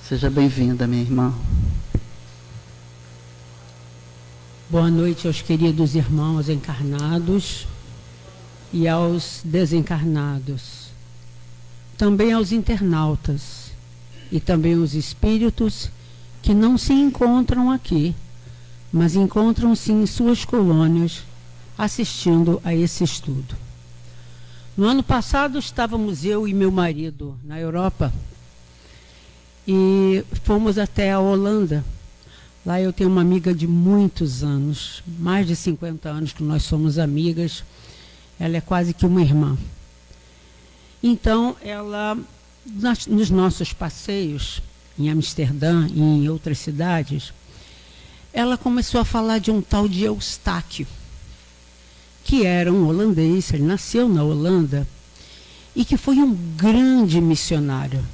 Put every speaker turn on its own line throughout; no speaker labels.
Seja bem-vinda, minha irmã.
Boa noite aos queridos irmãos encarnados e aos desencarnados. Também aos internautas e também aos espíritos que não se encontram aqui, mas encontram-se em suas colônias assistindo a esse estudo. No ano passado estávamos eu e meu marido na Europa e fomos até a Holanda. Lá eu tenho uma amiga de muitos anos, mais de 50 anos que nós somos amigas. Ela é quase que uma irmã. Então, ela, nos nossos passeios em Amsterdã e em outras cidades, ela começou a falar de um tal de Eustáquio, que era um holandês, ele nasceu na Holanda, e que foi um grande missionário.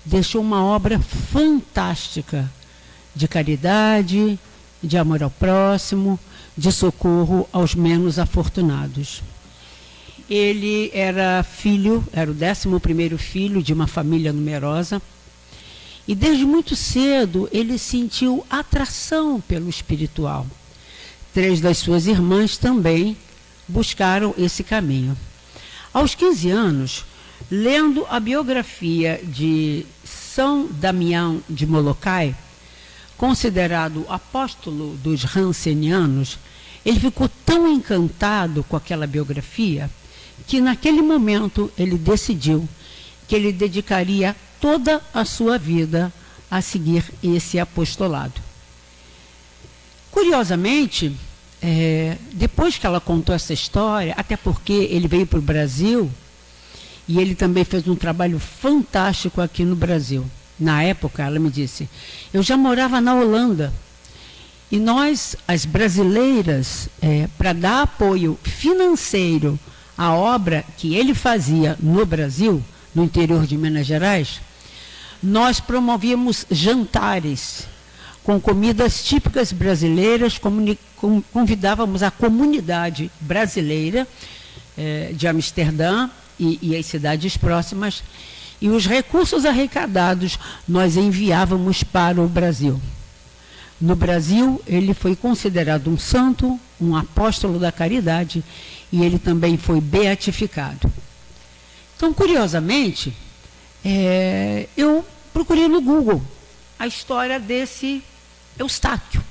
Deixou uma obra fantástica de caridade, de amor ao próximo, de socorro aos menos afortunados. Ele era o 11º filho de uma família numerosa, e desde muito cedo ele sentiu atração pelo espiritual. 3 das suas irmãs também buscaram esse caminho. Aos 15 anos, lendo a biografia de São Damião de Molokai, considerado apóstolo dos Hansenianos, ele ficou tão encantado com aquela biografia que naquele momento ele decidiu que ele dedicaria toda a sua vida a seguir esse apostolado. Curiosamente, depois que ela contou essa história, até porque ele veio para o Brasil e ele também fez um trabalho fantástico aqui no Brasil. Na época, ela me disse, eu já morava na Holanda e nós, as brasileiras, para dar apoio financeiro à obra que ele fazia no Brasil, no interior de Minas Gerais, nós promovíamos jantares com comidas típicas brasileiras, convidávamos a comunidade brasileira de Amsterdã e as cidades próximas, e os recursos arrecadados nós enviávamos para o Brasil. No Brasil, ele foi considerado um santo, um apóstolo da caridade, e ele também foi beatificado. Então, curiosamente, eu procurei no Google a história desse Eustáquio.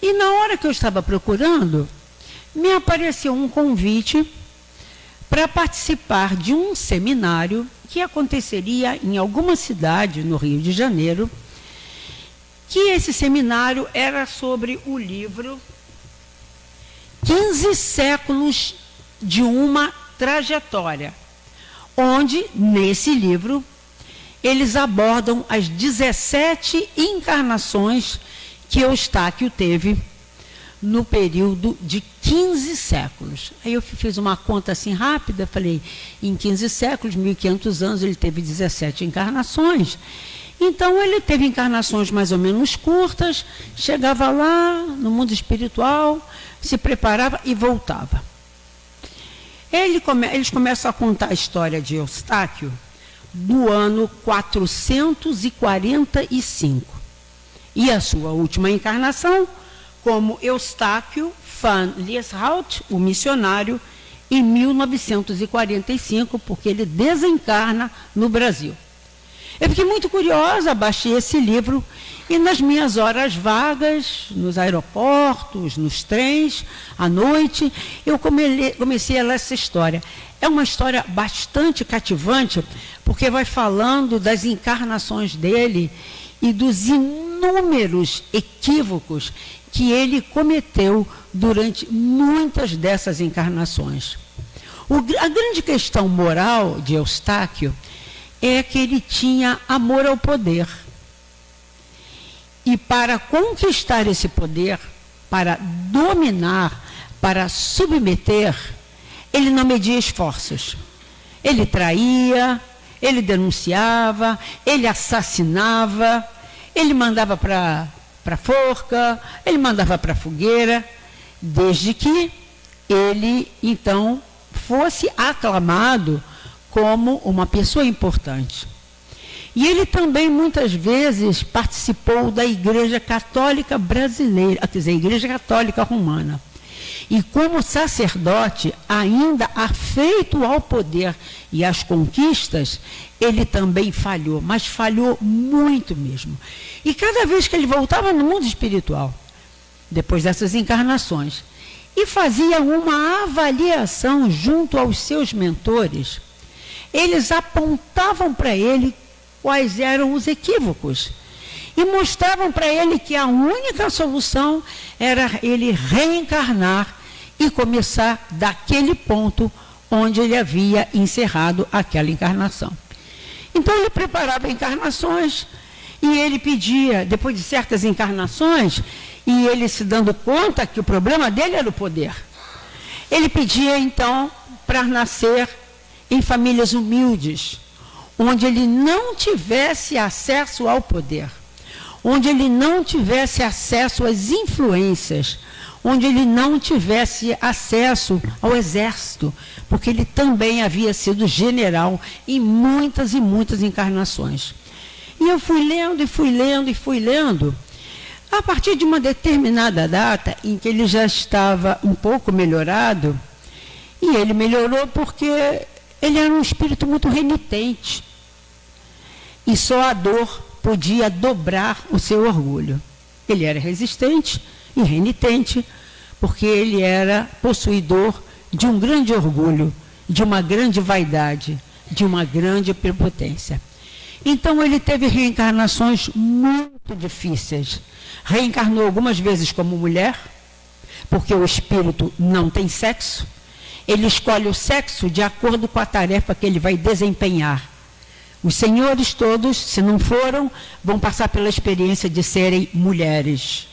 E na hora que eu estava procurando, me apareceu um convite para participar de um seminário que aconteceria em alguma cidade no Rio de Janeiro, que esse seminário era sobre o livro 15 séculos de uma trajetória, onde, nesse livro, eles abordam as 17 encarnações que Eustáquio teve no período de 15 séculos. Aí eu fiz uma conta assim rápida, falei, em 15 séculos, 1500 anos, ele teve 17 encarnações. Então, ele teve encarnações mais ou menos curtas, chegava lá no mundo espiritual, se preparava e voltava. Eles começam a contar a história de Eustáquio do ano 445. E a sua última encarnação, como Eustáquio van Lieshout, o missionário, em 1945, porque ele desencarna no Brasil. Eu fiquei muito curiosa, baixei esse livro e nas minhas horas vagas, nos aeroportos, nos trens, à noite, eu comecei a ler essa história. É uma história bastante cativante, porque vai falando das encarnações dele e dos inúmeros equívocos que ele cometeu durante muitas dessas encarnações. A grande questão moral de Eustáquio é que ele tinha amor ao poder. E para conquistar esse poder, para dominar, para submeter, ele não media esforços. Ele traía, ele denunciava, ele assassinava, ele mandava para a forca, ele mandava para a fogueira, desde que ele, então, fosse aclamado como uma pessoa importante. E ele também, muitas vezes, participou da Igreja Católica Brasileira, quer dizer, a Igreja Católica Romana. E como sacerdote, ainda afeito ao poder e às conquistas, ele também falhou, mas falhou muito mesmo. E cada vez que ele voltava no mundo espiritual, depois dessas encarnações, e fazia uma avaliação junto aos seus mentores, eles apontavam para ele quais eram os equívocos e mostravam para ele que a única solução era ele reencarnar e começar daquele ponto onde ele havia encerrado aquela encarnação. Então ele preparava encarnações e ele pedia, depois de certas encarnações, e ele se dando conta que o problema dele era o poder, ele pedia então para nascer em famílias humildes, onde ele não tivesse acesso ao poder, onde ele não tivesse acesso às influências, onde ele não tivesse acesso ao exército, porque ele também havia sido general em muitas e muitas encarnações. E eu fui lendo, e fui lendo, e fui lendo, a partir de uma determinada data em que ele já estava um pouco melhorado, e ele melhorou porque ele era um espírito muito renitente, e só a dor podia dobrar o seu orgulho. Ele era resistente e renitente, porque ele era possuidor de um grande orgulho, de uma grande vaidade, de uma grande prepotência. Então ele teve reencarnações muito difíceis. Reencarnou algumas vezes como mulher, porque o espírito não tem sexo. Ele escolhe o sexo de acordo com a tarefa que ele vai desempenhar. Os senhores todos, se não foram, vão passar pela experiência de serem mulheres,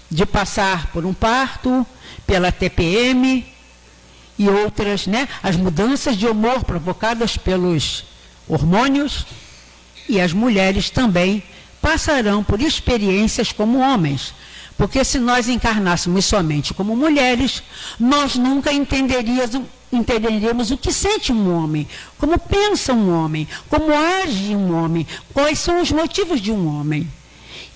de passar por um parto, pela TPM e outras, né? As mudanças de humor provocadas pelos hormônios, e as mulheres também passarão por experiências como homens, porque se nós encarnássemos somente como mulheres, nós nunca entenderíamos o que sente um homem, como pensa um homem, como age um homem, quais são os motivos de um homem.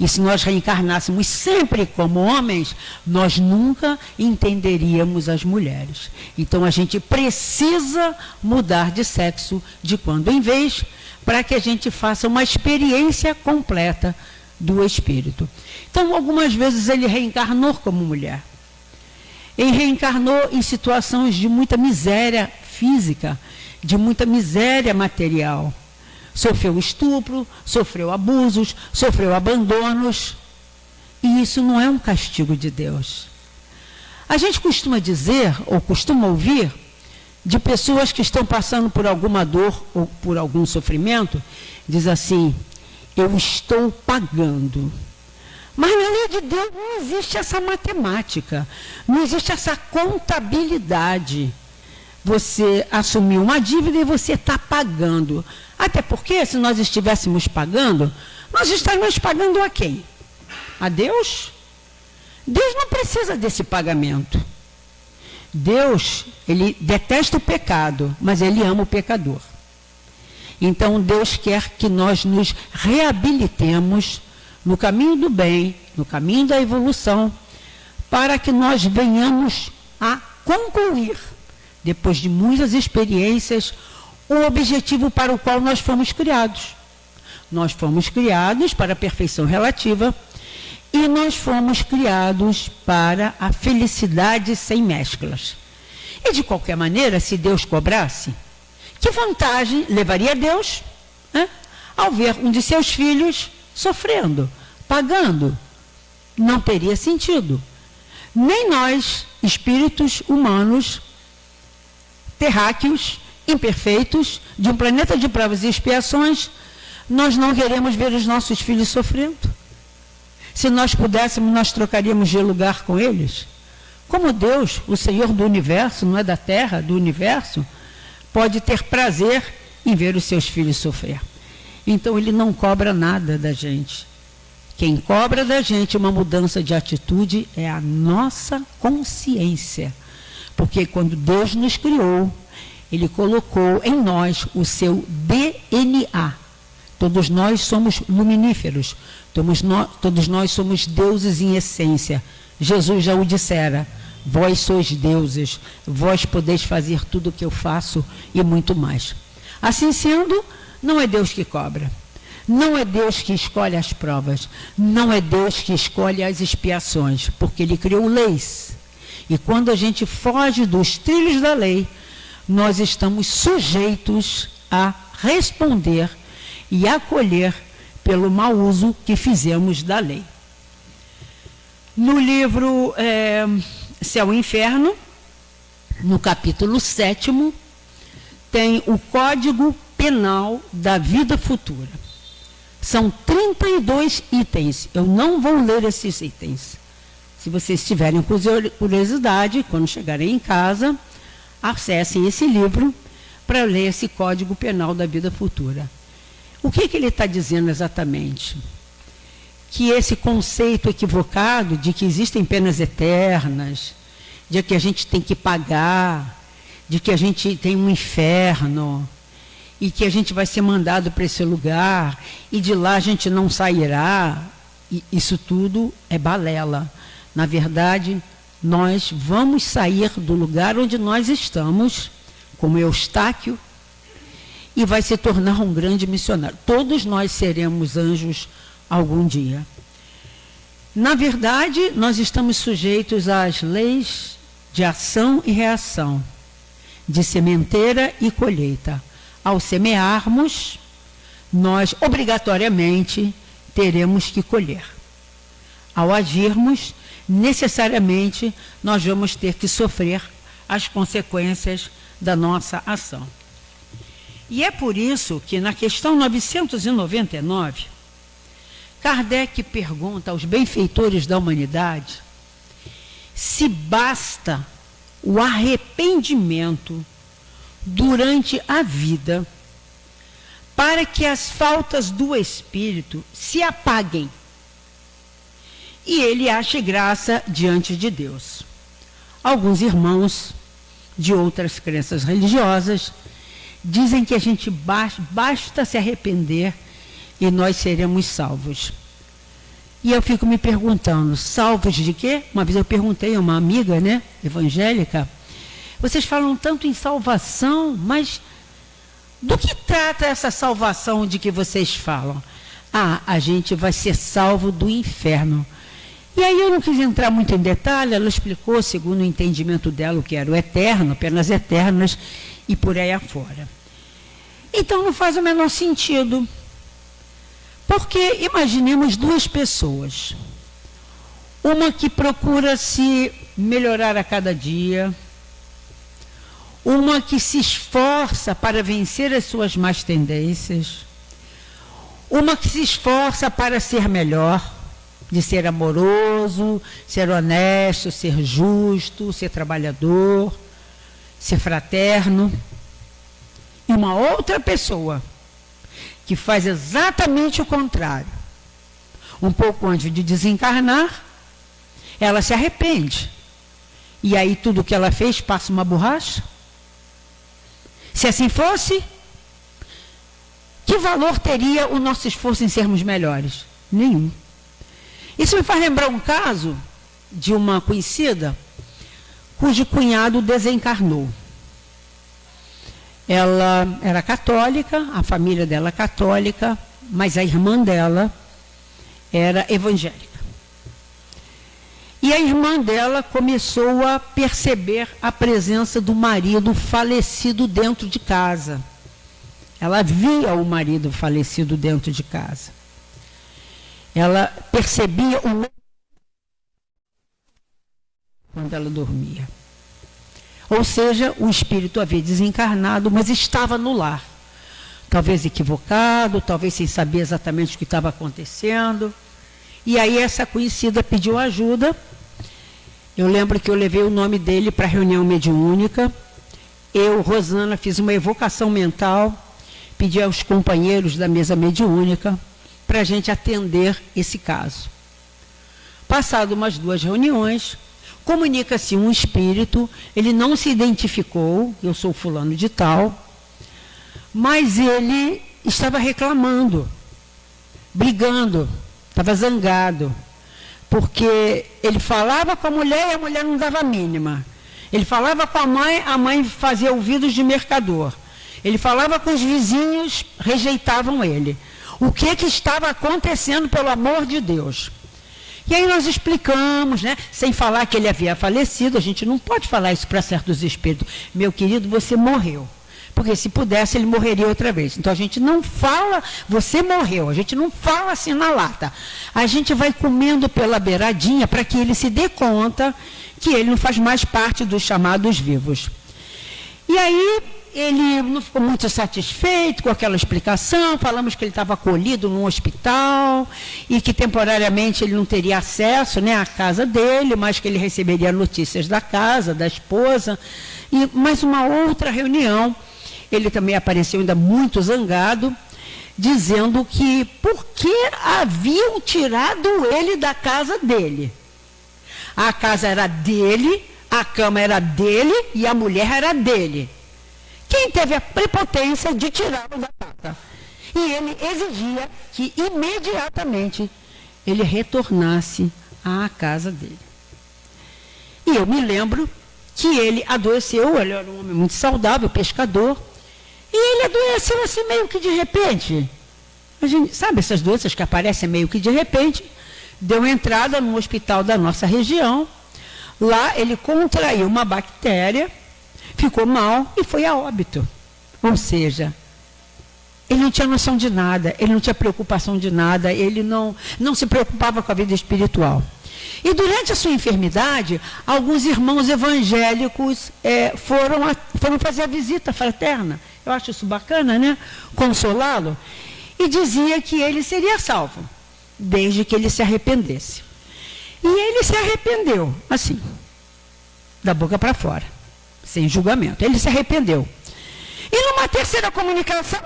E se nós reencarnássemos sempre como homens, nós nunca entenderíamos as mulheres. Então a gente precisa mudar de sexo de quando em vez, para que a gente faça uma experiência completa do espírito. Então algumas vezes ele reencarnou como mulher. Ele reencarnou em situações de muita miséria física, de muita miséria material. Sofreu estupro, sofreu abusos, sofreu abandonos. E isso não é um castigo de Deus. A gente costuma dizer, ou costuma ouvir, de pessoas que estão passando por alguma dor ou por algum sofrimento, diz assim: eu estou pagando. Mas na lei de Deus não existe essa matemática, não existe essa contabilidade. Você assumiu uma dívida e você está pagando. Até porque, se nós estivéssemos pagando, nós estaríamos pagando a quem? A Deus? Deus não precisa desse pagamento. Deus, ele detesta o pecado, mas ele ama o pecador. Então, Deus quer que nós nos reabilitemos no caminho do bem, no caminho da evolução, para que nós venhamos a concluir, depois de muitas experiências, o objetivo para o qual nós fomos criados. Nós fomos criados para a perfeição relativa e nós fomos criados para a felicidade sem mesclas. E de qualquer maneira, se Deus cobrasse, que vantagem levaria Deus, né, ao ver um de seus filhos sofrendo, pagando? Não teria sentido. Nem nós, espíritos humanos, terráqueos, imperfeitos, de um planeta de provas e expiações, nós não queremos ver os nossos filhos sofrendo. Se nós pudéssemos, nós trocaríamos de lugar com eles. Como Deus, o Senhor do universo, não é da terra, do universo, pode ter prazer em ver os seus filhos sofrer. Então ele não cobra nada da gente. Quem cobra da gente uma mudança de atitude é a nossa consciência. Porque quando Deus nos criou, Ele colocou em nós o seu DNA. Todos nós somos luminíferos, todos nós somos deuses em essência. Jesus já o dissera: vós sois deuses, vós podeis fazer tudo o que eu faço e muito mais. Assim sendo, não é Deus que cobra, não é Deus que escolhe as provas, não é Deus que escolhe as expiações, porque Ele criou leis. E quando a gente foge dos trilhos da lei, nós estamos sujeitos a responder e acolher pelo mau uso que fizemos da lei. No livro Céu e Inferno, no capítulo 7º, tem o Código Penal da Vida Futura. São 32 itens. Eu não vou ler esses itens. Se vocês tiverem curiosidade, quando chegarem em casa, acessem esse livro para ler esse Código Penal da Vida Futura. O que ele está dizendo exatamente? Que esse conceito equivocado de que existem penas eternas, de que a gente tem que pagar, de que a gente tem um inferno, e que a gente vai ser mandado para esse lugar, e de lá a gente não sairá, e isso tudo é balela. Na verdade, nós vamos sair do lugar onde nós estamos, como Eustáquio, e vai se tornar um grande missionário. Todos nós seremos anjos algum dia. Na verdade, nós estamos sujeitos às leis de ação e reação, de sementeira e colheita. Ao semearmos, nós obrigatoriamente teremos que colher. Ao agirmos, necessariamente nós vamos ter que sofrer as consequências da nossa ação. E é por isso que na questão 999, Kardec pergunta aos benfeitores da humanidade se basta o arrependimento durante a vida para que as faltas do espírito se apaguem e ele ache graça diante de Deus. Alguns irmãos de outras crenças religiosas dizem que a gente basta se arrepender e nós seremos salvos. E eu fico me perguntando, salvos de quê? Uma vez eu perguntei a uma amiga, evangélica, vocês falam tanto em salvação, mas do que trata essa salvação de que vocês falam? A gente vai ser salvo do inferno. E aí eu não quis entrar muito em detalhe, ela explicou, segundo o entendimento dela, o que era o eterno, penas eternas, e por aí afora. Então não faz o menor sentido. Porque imaginemos duas pessoas. Uma que procura se melhorar a cada dia, uma que se esforça para vencer as suas más tendências, uma que se esforça para ser melhor, de ser amoroso, ser honesto, ser justo, ser trabalhador, ser fraterno. E uma outra pessoa que faz exatamente o contrário. Um pouco antes de desencarnar, ela se arrepende. E aí tudo que ela fez passa uma borracha? Se assim fosse, que valor teria o nosso esforço em sermos melhores? Nenhum. Isso me faz lembrar um caso de uma conhecida cujo cunhado desencarnou. Ela era católica, a família dela católica, mas a irmã dela era evangélica. E a irmã dela começou a perceber a presença do marido falecido dentro de casa. Ela via o marido falecido dentro de casa. Ela percebia o quando ela dormia. Ou seja, o espírito havia desencarnado, mas estava no lar. Talvez equivocado, talvez sem saber exatamente o que estava acontecendo. E aí essa conhecida pediu ajuda. Eu lembro que eu levei o nome dele para a reunião mediúnica. Eu, Rosana, fiz uma evocação mental, pedi aos companheiros da mesa mediúnica para a gente atender esse caso. Passado umas 2 reuniões, comunica-se um espírito, ele não se identificou, eu sou fulano de tal, mas ele estava reclamando, brigando, estava zangado, porque ele falava com a mulher e a mulher não dava a mínima. Ele falava com a mãe fazia ouvidos de mercador. Ele falava com os vizinhos, rejeitavam ele. O que estava acontecendo, pelo amor de Deus? E aí nós explicamos, né? Sem falar que ele havia falecido, a gente não pode falar isso para certos espíritos. Meu querido, você morreu. Porque se pudesse, ele morreria outra vez. Então a gente não fala, você morreu, a gente não fala assim na lata. A gente vai comendo pela beiradinha para que ele se dê conta que ele não faz mais parte dos chamados vivos. E aí ele não ficou muito satisfeito com aquela explicação, falamos que ele estava acolhido num hospital e que temporariamente ele não teria acesso, né, à casa dele, mas que ele receberia notícias da casa, da esposa, e mais uma outra reunião. Ele também apareceu ainda muito zangado, dizendo que por que haviam tirado ele da casa dele. A casa era dele, a cama era dele e a mulher era dele. Quem teve a prepotência de tirá-lo da casa? E ele exigia que imediatamente ele retornasse à casa dele. E eu me lembro que ele adoeceu, ele era um homem muito saudável, pescador, e ele adoeceu assim meio que de repente. A gente, sabe essas doenças que aparecem meio que de repente? Deu entrada no hospital da nossa região. Lá ele contraiu uma bactéria, ficou mal e foi a óbito. Ou seja, ele não tinha noção de nada, ele não tinha preocupação de nada, ele não se preocupava com a vida espiritual. E durante a sua enfermidade, alguns irmãos evangélicos foram fazer a visita fraterna. Eu acho isso bacana, né? Consolá-lo. E dizia que ele seria salvo, desde que ele se arrependesse. E ele se arrependeu, assim, da boca para fora, sem julgamento. Ele se arrependeu. E numa terceira comunicação,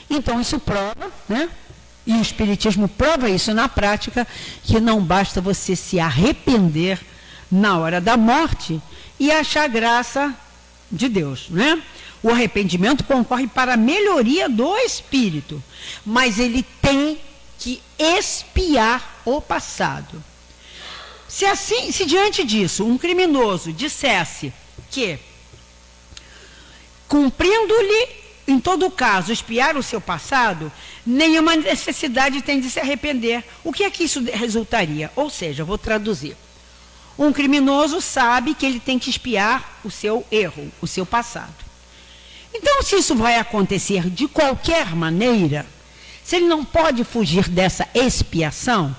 então isso prova, né? E o Espiritismo prova isso na prática, que não basta você se arrepender na hora da morte e achar graça de Deus, né? O arrependimento concorre para a melhoria do espírito, mas ele tem que expiar o passado. Se diante disso um criminoso dissesse que, cumprindo-lhe em todo caso, expiar o seu passado, nenhuma necessidade tem de se arrepender. O que é que isso resultaria? Ou seja, vou traduzir. Um criminoso sabe que ele tem que expiar o seu erro, o seu passado. Então, se isso vai acontecer de qualquer maneira, se ele não pode fugir dessa expiação,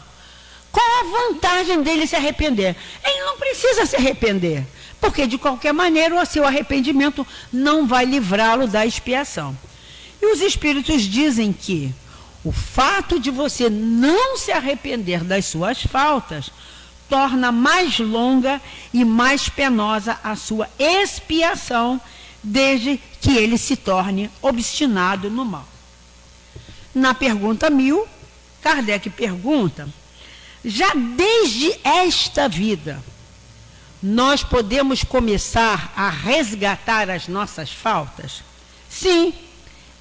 qual a vantagem dele se arrepender? Ele não precisa se arrepender, porque de qualquer maneira o seu arrependimento não vai livrá-lo da expiação. E os espíritos dizem que o fato de você não se arrepender das suas faltas torna mais longa e mais penosa a sua expiação, desde que ele se torne obstinado no mal. Na pergunta 1000, Kardec pergunta: já desde esta vida, nós podemos começar a resgatar as nossas faltas? Sim,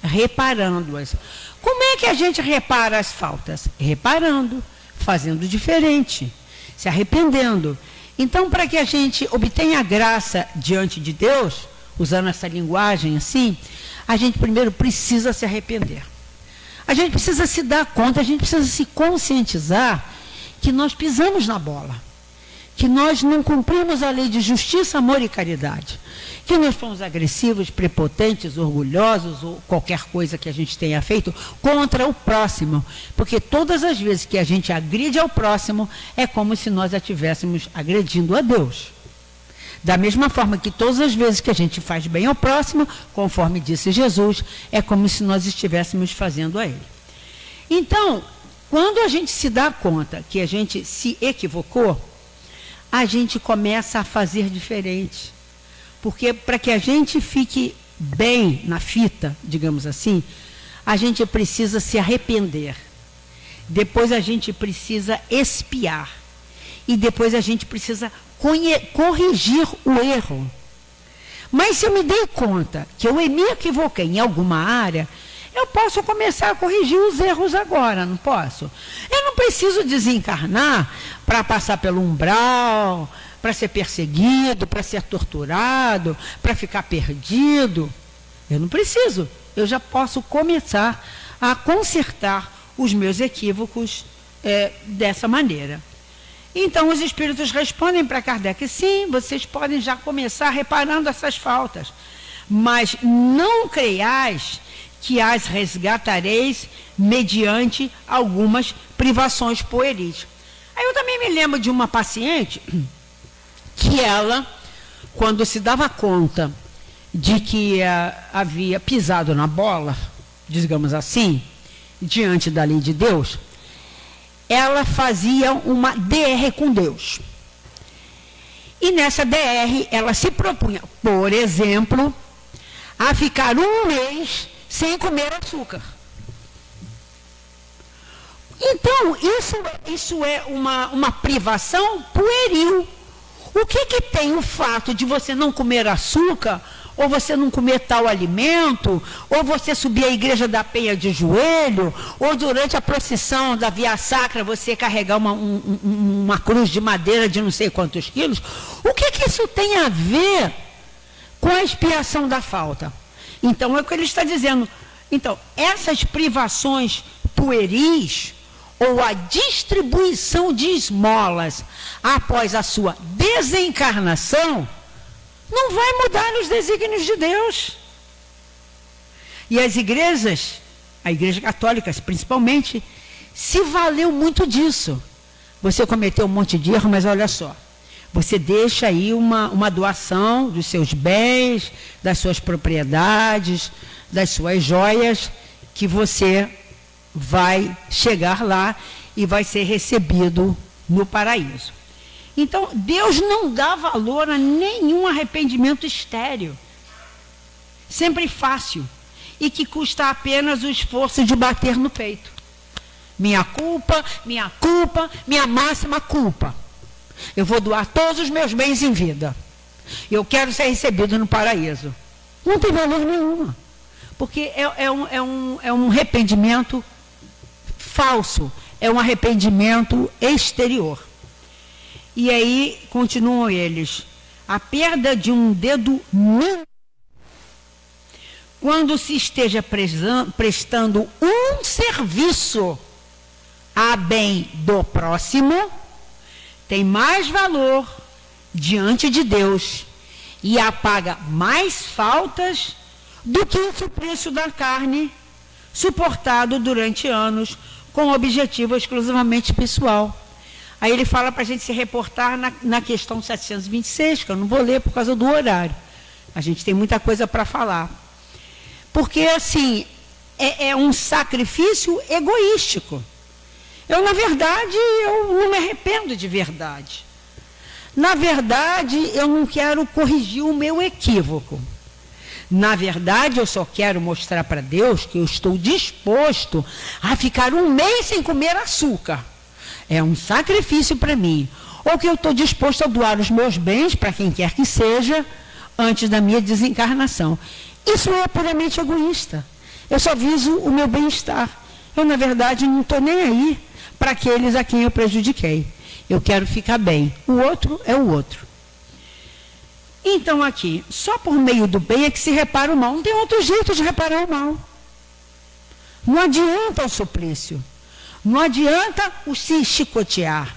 reparando-as. Como é que a gente repara as faltas? Reparando, fazendo diferente, se arrependendo. Então, para que a gente obtenha graça diante de Deus, usando essa linguagem assim, a gente primeiro precisa se arrepender. A gente precisa se dar conta, a gente precisa se conscientizar que nós pisamos na bola, que nós não cumprimos a lei de justiça, amor e caridade, que nós fomos agressivos, prepotentes, orgulhosos, ou qualquer coisa que a gente tenha feito contra o próximo, porque todas as vezes que a gente agride ao próximo, é como se nós a estivéssemos agredindo a Deus. Da mesma forma que todas as vezes que a gente faz bem ao próximo, conforme disse Jesus, é como se nós estivéssemos fazendo a Ele. Então, quando a gente se dá conta que a gente se equivocou, a gente começa a fazer diferente. Porque para que a gente fique bem na fita, digamos assim, a gente precisa se arrepender. Depois a gente precisa expiar. e depois a gente precisa corrigir o erro. Mas se eu me dei conta que eu me equivoquei em alguma área, eu posso começar a corrigir os erros agora, não posso? Eu não preciso desencarnar para passar pelo umbral, para ser perseguido, para ser torturado, para ficar perdido. Eu não preciso. Eu já posso começar a consertar os meus equívocos dessa maneira. Então, os espíritos respondem para Kardec: sim, vocês podem já começar reparando essas faltas, mas não creiais que as resgatareis mediante algumas privações pueris. Aí eu também me lembro de uma paciente que ela, quando se dava conta de que havia pisado na bola, digamos assim, diante da lei de Deus, ela fazia uma DR com Deus. E nessa DR, ela se propunha, por exemplo, a ficar um mês sem comer açúcar. Então, isso é uma privação pueril. O que tem o fato de você não comer açúcar, ou você não comer tal alimento, ou você subir à igreja da Penha de joelho, ou durante a procissão da Via Sacra você carregar uma cruz de madeira de não sei quantos quilos? O que isso tem a ver com a expiação da falta? Então, é o que ele está dizendo. Então, essas privações pueris, ou a distribuição de esmolas após a sua desencarnação, não vai mudar os desígnios de Deus. E as igrejas, a igreja católica principalmente, se valeu muito disso. Você cometeu um monte de erro, mas olha só, você deixa aí uma doação dos seus bens, das suas propriedades, das suas joias, que você vai chegar lá e vai ser recebido no paraíso. Então, Deus não dá valor a nenhum arrependimento estéril, sempre fácil, e que custa apenas o esforço de bater no peito. Minha culpa, minha máxima culpa. Eu vou doar todos os meus bens em vida. Eu quero ser recebido no paraíso. Não tem valor nenhum, porque é um arrependimento falso, é um arrependimento exterior. E aí, continuam eles, a perda de um dedo mínimo, quando se esteja prestando um serviço a bem do próximo, tem mais valor diante de Deus e apaga mais faltas do que o suplício da carne suportado durante anos com objetivo exclusivamente pessoal. Aí ele fala para a gente se reportar na questão 726, que eu não vou ler por causa do horário. A gente tem muita coisa para falar. Porque, assim, é um sacrifício egoístico. Na verdade, eu não me arrependo de verdade. Na verdade, eu não quero corrigir o meu equívoco. Na verdade, eu só quero mostrar para Deus que eu estou disposto a ficar um mês sem comer açúcar. É um sacrifício para mim. Ou que eu estou disposto a doar os meus bens para quem quer que seja antes da minha desencarnação. Isso é puramente egoísta. Eu só viso o meu bem-estar. Eu, na verdade, não estou nem aí para aqueles a quem eu prejudiquei. Eu quero ficar bem. O outro é o outro. Então, aqui, só por meio do bem é que se repara o mal. Não tem outro jeito de reparar o mal. Não adianta o suplício. Não adianta o se chicotear.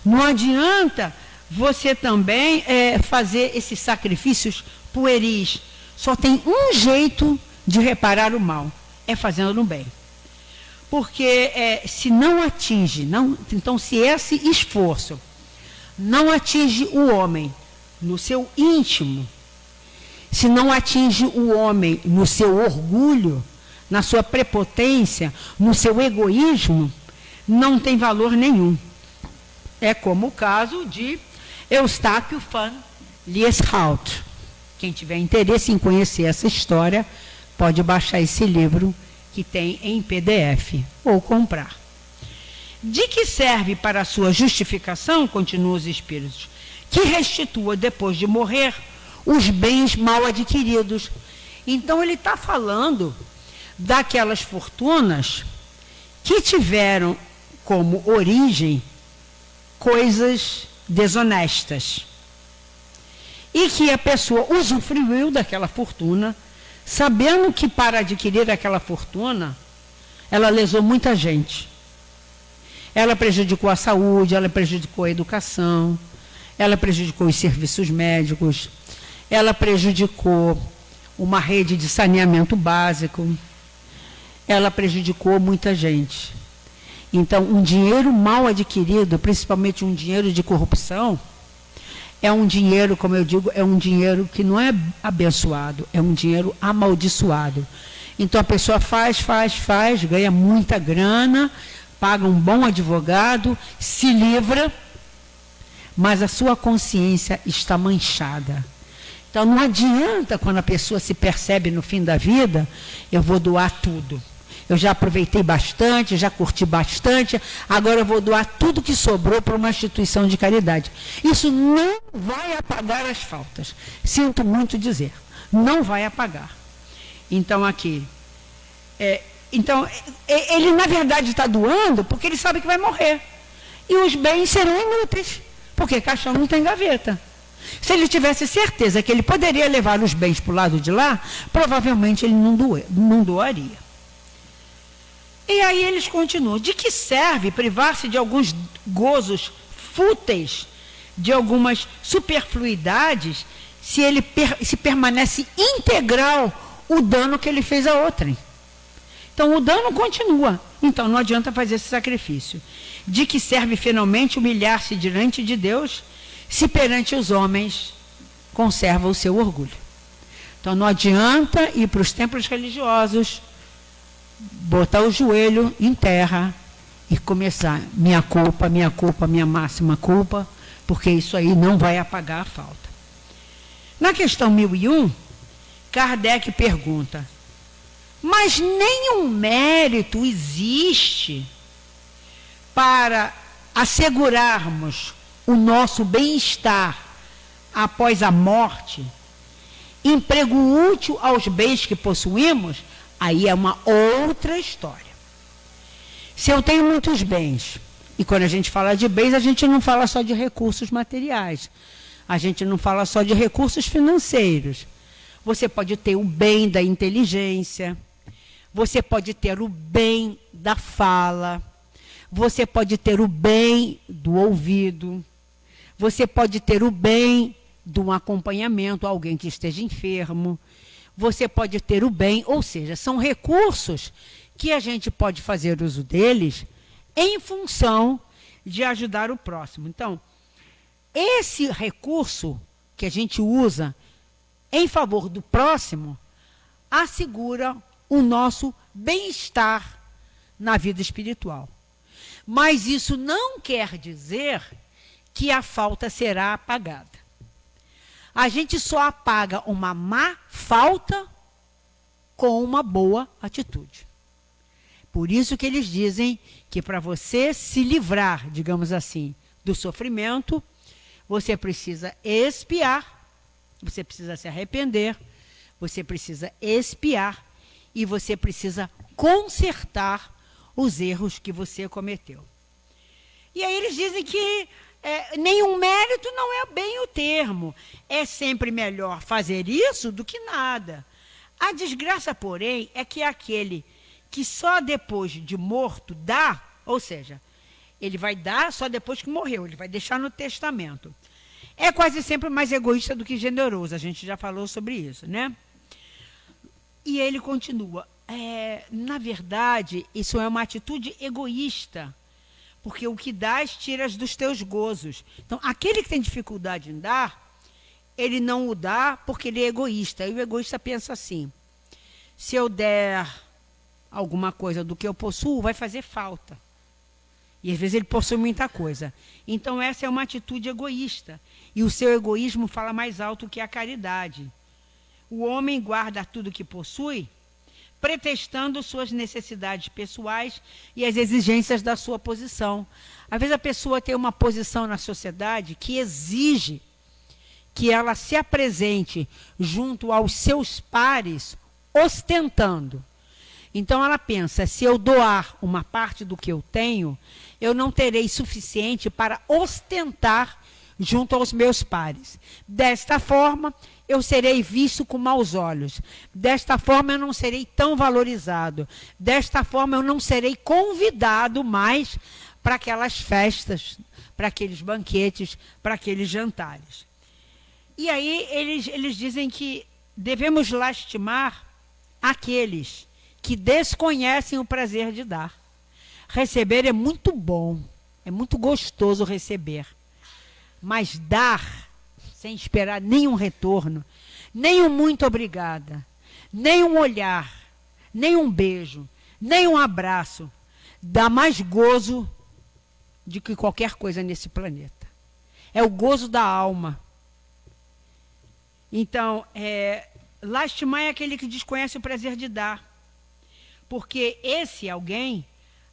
Não adianta você também fazer esses sacrifícios pueris. Só tem um jeito de reparar o mal, é fazendo o bem. Porque se não atinge, então se esse esforço não atinge o homem no seu íntimo, se não atinge o homem no seu orgulho, na sua prepotência, no seu egoísmo, não tem valor nenhum. É como o caso de Eustáquio van Lieshout. Quem tiver interesse em conhecer essa história, pode baixar esse livro que tem em PDF ou comprar. De que serve para a sua justificação, continuam os espíritos, que restitua depois de morrer os bens mal adquiridos. Então ele está falando daquelas fortunas que tiveram como origem coisas desonestas e que a pessoa usufruiu daquela fortuna, sabendo que para adquirir aquela fortuna ela lesou muita gente. Ela prejudicou a saúde, ela prejudicou a educação, ela prejudicou os serviços médicos, ela prejudicou uma rede de saneamento básico, ela prejudicou muita gente. Então, um dinheiro mal adquirido, principalmente um dinheiro de corrupção, é um dinheiro, como eu digo, é um dinheiro que não é abençoado, é um dinheiro amaldiçoado. Então, a pessoa faz, ganha muita grana, paga um bom advogado, se livra, mas a sua consciência está manchada. Então, não adianta quando a pessoa se percebe no fim da vida, eu vou doar tudo. Eu já aproveitei bastante, já curti bastante, agora eu vou doar tudo que sobrou para uma instituição de caridade. Isso não vai apagar as faltas. Sinto muito dizer, não vai apagar. Então, aqui, ele na verdade está doando porque ele sabe que vai morrer. E os bens serão inúteis, porque caixão não tem gaveta. Se ele tivesse certeza que ele poderia levar os bens para o lado de lá, provavelmente ele não doaria. E aí eles continuam. De que serve privar-se de alguns gozos fúteis, de algumas superfluidades, se permanece integral o dano que ele fez a outrem? Então, o dano continua. Então, não adianta fazer esse sacrifício. De que serve finalmente humilhar-se diante de Deus, se perante os homens conserva o seu orgulho? Então, não adianta ir para os templos religiosos, botar o joelho em terra e começar minha culpa, minha máxima culpa, porque isso aí não vai apagar a falta. Na questão 1001, Kardec pergunta: mas nenhum mérito existe para assegurarmos o nosso bem-estar após a morte, emprego útil aos bens que possuímos? Aí é uma outra história. Se eu tenho muitos bens, e quando a gente fala de bens, a gente não fala só de recursos materiais, a gente não fala só de recursos financeiros. Você pode ter o bem da inteligência, você pode ter o bem da fala, você pode ter o bem do ouvido, você pode ter o bem de um acompanhamento a alguém que esteja enfermo, você pode ter o bem, ou seja, são recursos que a gente pode fazer uso deles em função de ajudar o próximo. Então, esse recurso que a gente usa em favor do próximo assegura o nosso bem-estar na vida espiritual. Mas isso não quer dizer que a falta será apagada. A gente só apaga uma má falta com uma boa atitude. Por isso que eles dizem que para você se livrar, digamos assim, do sofrimento, você precisa expiar, você precisa se arrepender, você precisa expiar e você precisa consertar os erros que você cometeu. E aí eles dizem que nenhum mérito não é bem o termo. É sempre melhor fazer isso do que nada. A desgraça, porém, é que aquele que só depois de morto dá, ou seja, ele vai dar só depois que morreu, ele vai deixar no testamento. É quase sempre mais egoísta do que generoso, a gente já falou sobre isso, né? E ele continua, na verdade, isso é uma atitude egoísta, porque o que dás, tiras dos teus gozos. Então, aquele que tem dificuldade em dar, ele não o dá porque ele é egoísta. E o egoísta pensa assim, se eu der alguma coisa do que eu possuo, vai fazer falta. E às vezes ele possui muita coisa. Então, essa é uma atitude egoísta. E o seu egoísmo fala mais alto que a caridade. O homem guarda tudo que possui pretextando suas necessidades pessoais e as exigências da sua posição. Às vezes a pessoa tem uma posição na sociedade que exige que ela se apresente junto aos seus pares ostentando. Então ela pensa, se eu doar uma parte do que eu tenho, eu não terei suficiente para ostentar junto aos meus pares. Desta forma, eu serei visto com maus olhos. Desta forma, eu não serei tão valorizado. Desta forma, eu não serei convidado mais para aquelas festas, para aqueles banquetes, para aqueles jantares. E aí eles dizem que devemos lastimar aqueles que desconhecem o prazer de dar. Receber é muito bom, é muito gostoso receber. Mas dar, sem esperar nenhum retorno, nem um muito obrigada, nem um olhar, nem um beijo, nem um abraço, dá mais gozo do que qualquer coisa nesse planeta. É o gozo da alma. Então, lastimar é aquele que desconhece o prazer de dar. Porque esse alguém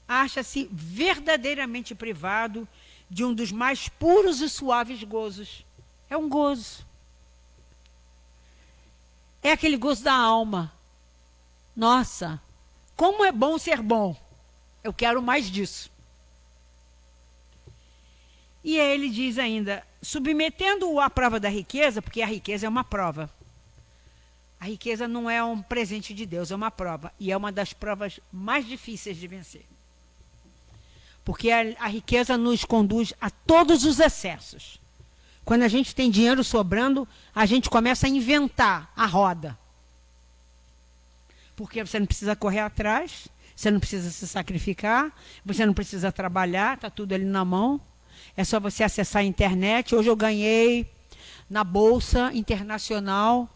acha-se verdadeiramente privado de um dos mais puros e suaves gozos. É um gozo. É aquele gozo da alma. Nossa, como é bom ser bom. Eu quero mais disso. E aí ele diz ainda, submetendo-o à prova da riqueza, porque a riqueza é uma prova. A riqueza não é um presente de Deus, é uma prova. E é uma das provas mais difíceis de vencer. Porque a riqueza nos conduz a todos os excessos. Quando a gente tem dinheiro sobrando, a gente começa a inventar a roda. Porque você não precisa correr atrás, você não precisa se sacrificar, você não precisa trabalhar, está tudo ali na mão. É só você acessar a internet. Hoje eu ganhei na Bolsa Internacional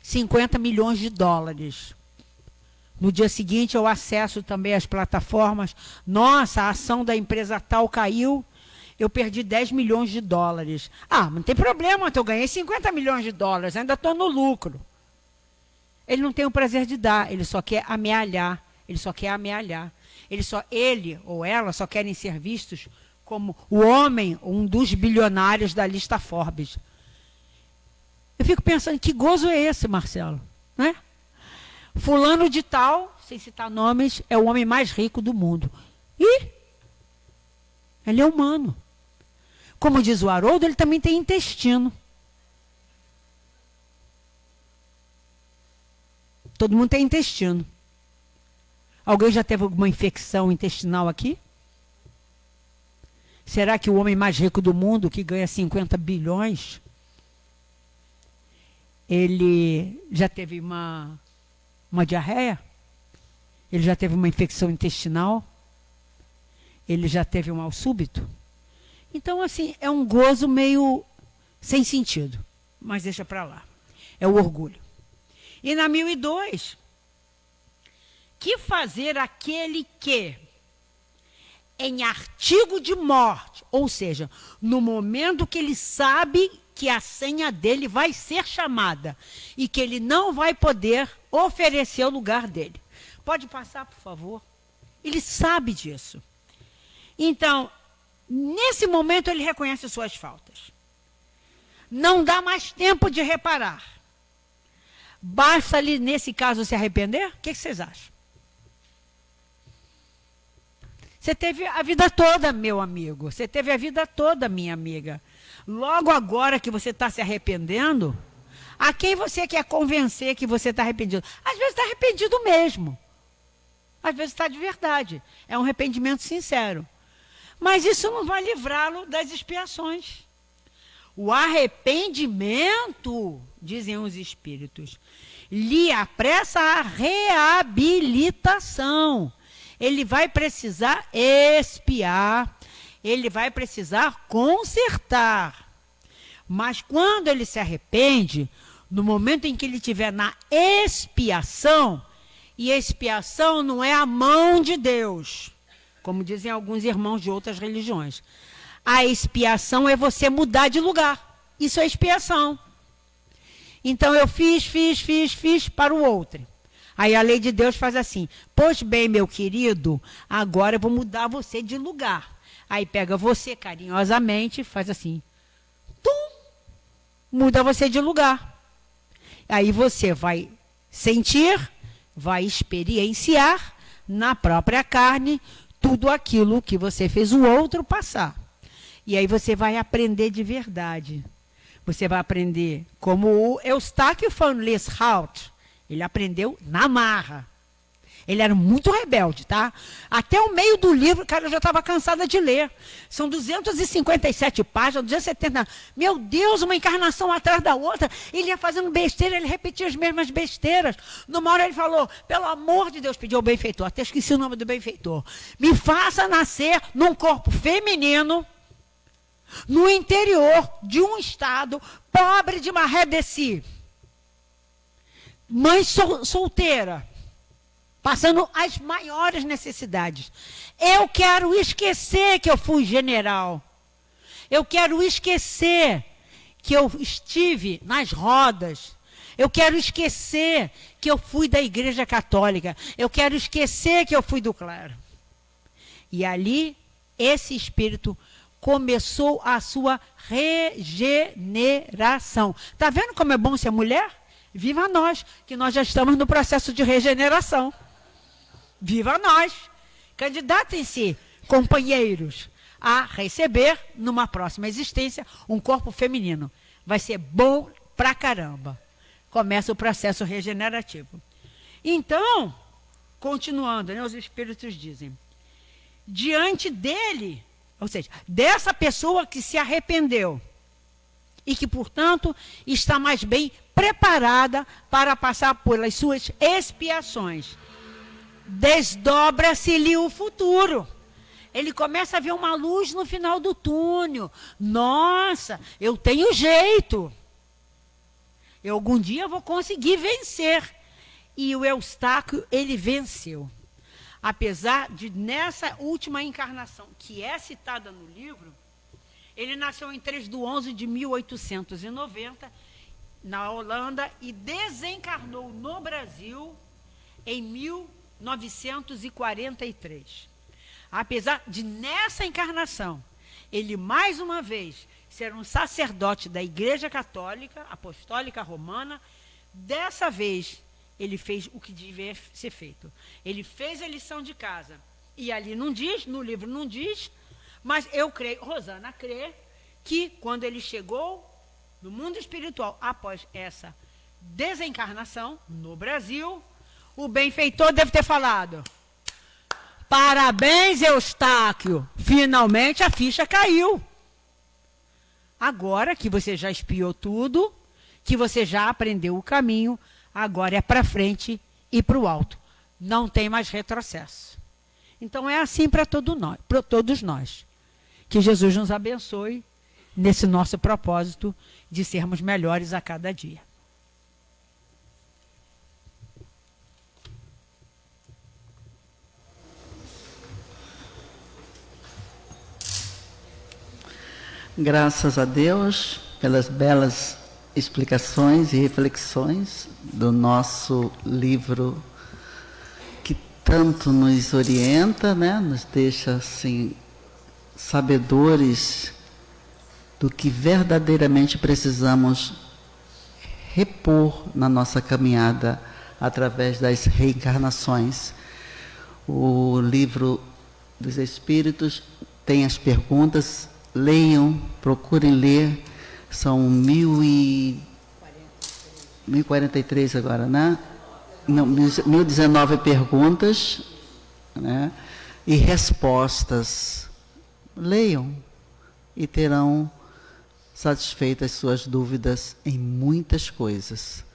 50 milhões de dólares. No dia seguinte eu acesso também as plataformas. Nossa, a ação da empresa tal caiu, eu perdi 10 milhões de dólares. Ah, não tem problema, eu ganhei 50 milhões de dólares, ainda estou no lucro. Ele não tem o prazer de dar, ele só quer amealhar. Ele só quer amealhar. Ele ou ela só querem ser vistos como o homem, um dos bilionários da lista Forbes. Eu fico pensando, que gozo é esse, Marcelo? Né? Fulano de tal, sem citar nomes, é o homem mais rico do mundo. E ele é humano. Como diz o Haroldo, ele também tem intestino. Todo mundo tem intestino. Alguém já teve alguma infecção intestinal aqui? Será que o homem mais rico do mundo, que ganha 50 bilhões, ele já teve uma diarreia? Ele já teve uma infecção intestinal? Ele já teve um mal súbito? Então, assim, é um gozo meio sem sentido. Mas deixa para lá. É o orgulho. E na 1002, que fazer aquele que, em artigo de morte, ou seja, no momento que ele sabe que a senha dele vai ser chamada e que ele não vai poder oferecer o lugar dele. Pode passar, por favor? Ele sabe disso. Então, nesse momento ele reconhece suas faltas. Não dá mais tempo de reparar. Basta-lhe, nesse caso, se arrepender? O que vocês acham? Você teve a vida toda, meu amigo. Você teve a vida toda, minha amiga. Logo agora que você está se arrependendo, a quem você quer convencer que você está arrependido? Às vezes está arrependido mesmo. Às vezes está de verdade. É um arrependimento sincero. Mas isso não vai livrá-lo das expiações. O arrependimento, dizem os espíritos, lhe apressa a reabilitação. Ele vai precisar expiar, ele vai precisar consertar. Mas quando ele se arrepende, no momento em que ele estiver na expiação, e expiação não é a mão de Deus, como dizem alguns irmãos de outras religiões. A expiação é você mudar de lugar. Isso é expiação. Então eu fiz para o outro. Aí a lei de Deus faz assim: pois bem, meu querido, agora eu vou mudar você de lugar. Aí pega você carinhosamente, faz assim, tum, muda você de lugar. Aí você vai sentir, vai experienciar na própria carne tudo aquilo que você fez o outro passar. E aí você vai aprender de verdade. Você vai aprender como o Eustáquio von Lieshout. Ele aprendeu na marra. Ele era muito rebelde, tá? Até o meio do livro, cara, eu já estava cansada de ler. São 257 páginas, 270. Meu Deus, uma encarnação atrás da outra. Ele ia fazendo besteira, ele repetia as mesmas besteiras. Numa hora ele falou, pelo amor de Deus, pediu ao benfeitor, até esqueci o nome do benfeitor. Me faça nascer num corpo feminino, no interior de um estado pobre de Maré Dessi. Mãe solteira. Passando as maiores necessidades. Eu quero esquecer que eu fui general. Eu quero esquecer que eu estive nas rodas. Eu quero esquecer que eu fui da Igreja Católica. Eu quero esquecer que eu fui do clero. E ali, esse espírito começou a sua regeneração. Está vendo como é bom ser mulher? Viva nós, que nós já estamos no processo de regeneração. Viva nós! Candidatem-se, companheiros, a receber, numa próxima existência, um corpo feminino. Vai ser bom pra caramba. Começa o processo regenerativo. Então, continuando, né, os espíritos dizem, diante dele, ou seja, dessa pessoa que se arrependeu e que, portanto, está mais bem preparada para passar pelas suas expiações, desdobra-se-lhe o futuro. Ele começa a ver uma luz no final do túnel. Nossa, eu tenho jeito. Algum dia eu vou conseguir vencer. E o Eustáquio, ele venceu. Apesar de, nessa última encarnação, que é citada no livro, ele nasceu em 3/11/1890, na Holanda, e desencarnou no Brasil em 1943. Apesar de, nessa encarnação, ele mais uma vez ser um sacerdote da Igreja Católica, Apostólica Romana, dessa vez ele fez o que devia ser feito. Ele fez a lição de casa. E ali não diz, no livro não diz, mas eu creio, Rosana crê, que quando ele chegou no mundo espiritual, após essa desencarnação, no Brasil, o benfeitor deve ter falado, parabéns, Eustáquio, finalmente a ficha caiu. Agora que você já espiou tudo, que você já aprendeu o caminho, agora é para frente e para o alto. Não tem mais retrocesso. Então é assim para todos nós. Que Jesus nos abençoe nesse nosso propósito de sermos melhores a cada dia.
Graças a Deus pelas belas explicações e reflexões do nosso livro que tanto nos orienta, né? Nos deixa assim sabedores do que verdadeiramente precisamos repor na nossa caminhada através das reencarnações. O livro dos Espíritos tem as perguntas. Leiam, procurem ler, são 1043 agora, né? Não, 1019 perguntas, né? E respostas. Leiam e terão satisfeitas suas dúvidas em muitas coisas.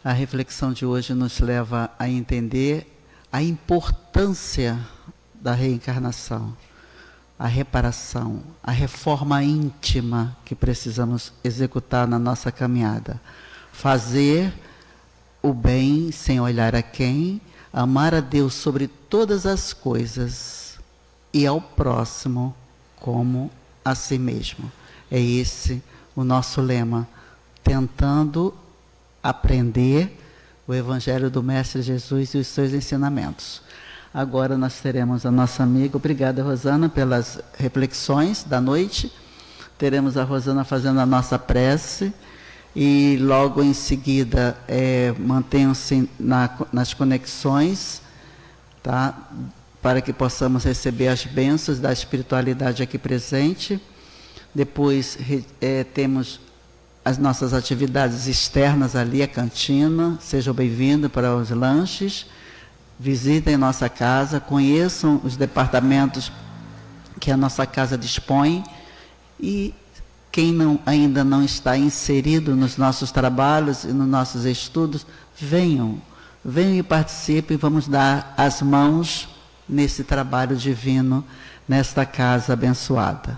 A reflexão de hoje nos leva a entender a importância da reencarnação, a reparação, a reforma íntima que precisamos executar na nossa caminhada. Fazer o bem sem olhar a quem, amar a Deus sobre todas as coisas e ao próximo como a si mesmo. É esse o nosso lema, tentando aprender o Evangelho do Mestre Jesus e os seus ensinamentos. Agora nós teremos a nossa amiga, obrigada Rosana pelas reflexões da noite, teremos a Rosana fazendo a nossa prece e logo em seguida mantenham-se nas conexões, tá? Para que possamos receber as bênçãos da espiritualidade aqui presente. Depois temos as nossas atividades externas ali, a cantina. Sejam bem-vindos para os lanches. Visitem nossa casa, conheçam os departamentos que a nossa casa dispõe. E quem ainda não está inserido nos nossos trabalhos e nos nossos estudos, venham e participem. Vamos dar as mãos nesse trabalho divino, nesta casa abençoada.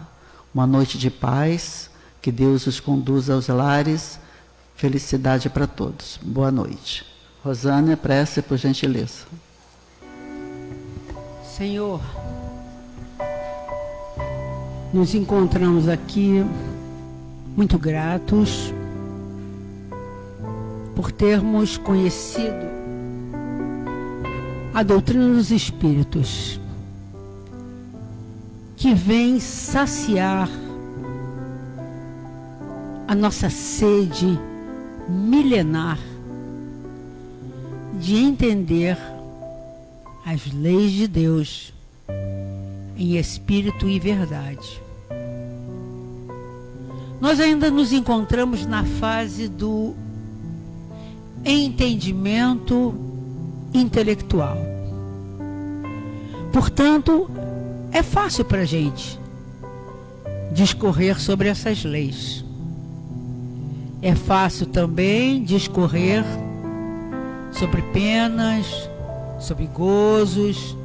Uma noite de paz, que Deus os conduza aos lares, felicidade para todos. Boa noite. Rosânia, prece, por gentileza.
Senhor, nos encontramos aqui muito gratos por termos conhecido a doutrina dos Espíritos, que vem saciar a nossa sede milenar de entender as leis de Deus em espírito e verdade. Nós ainda nos encontramos na fase do entendimento intelectual. Portanto, é fácil para a gente discorrer sobre essas leis. É fácil também discorrer sobre penas, sobre gozos,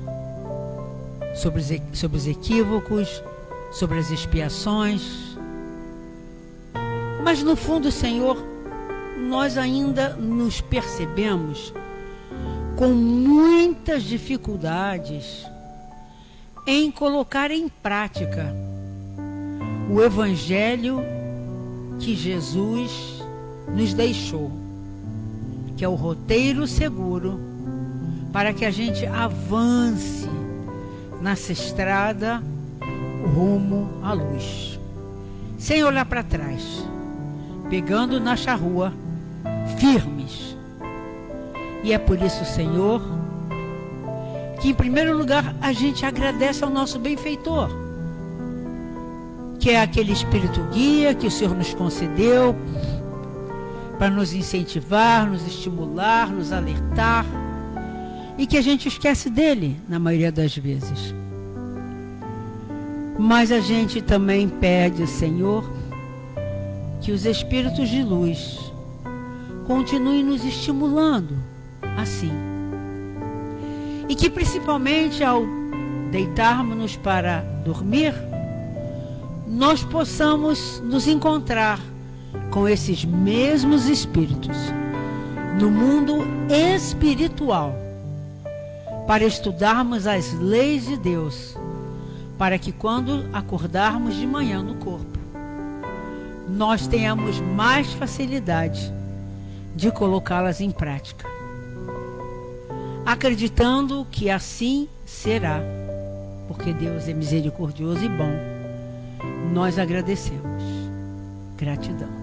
sobre os equívocos, sobre as expiações. Mas no fundo, Senhor, nós ainda nos percebemos com muitas dificuldades em colocar em prática o Evangelho que Jesus nos deixou, que é o roteiro seguro para que a gente avance nessa estrada rumo à luz, sem olhar para trás, pegando na charrua, firmes. E é por isso, Senhor, que em primeiro lugar a gente agradece ao nosso benfeitor, que é aquele espírito guia que o Senhor nos concedeu para nos incentivar, nos estimular, nos alertar, e que a gente esquece dele na maioria das vezes. Mas a gente também pede, Senhor, que os espíritos de luz continuem nos estimulando assim. E que principalmente ao deitarmos-nos para dormir, nós possamos nos encontrar com esses mesmos espíritos no mundo espiritual, para estudarmos as leis de Deus, para que quando acordarmos de manhã no corpo, nós tenhamos mais facilidade de colocá-las em prática, acreditando que assim será, porque Deus é misericordioso e bom. Nós agradecemos. Gratidão.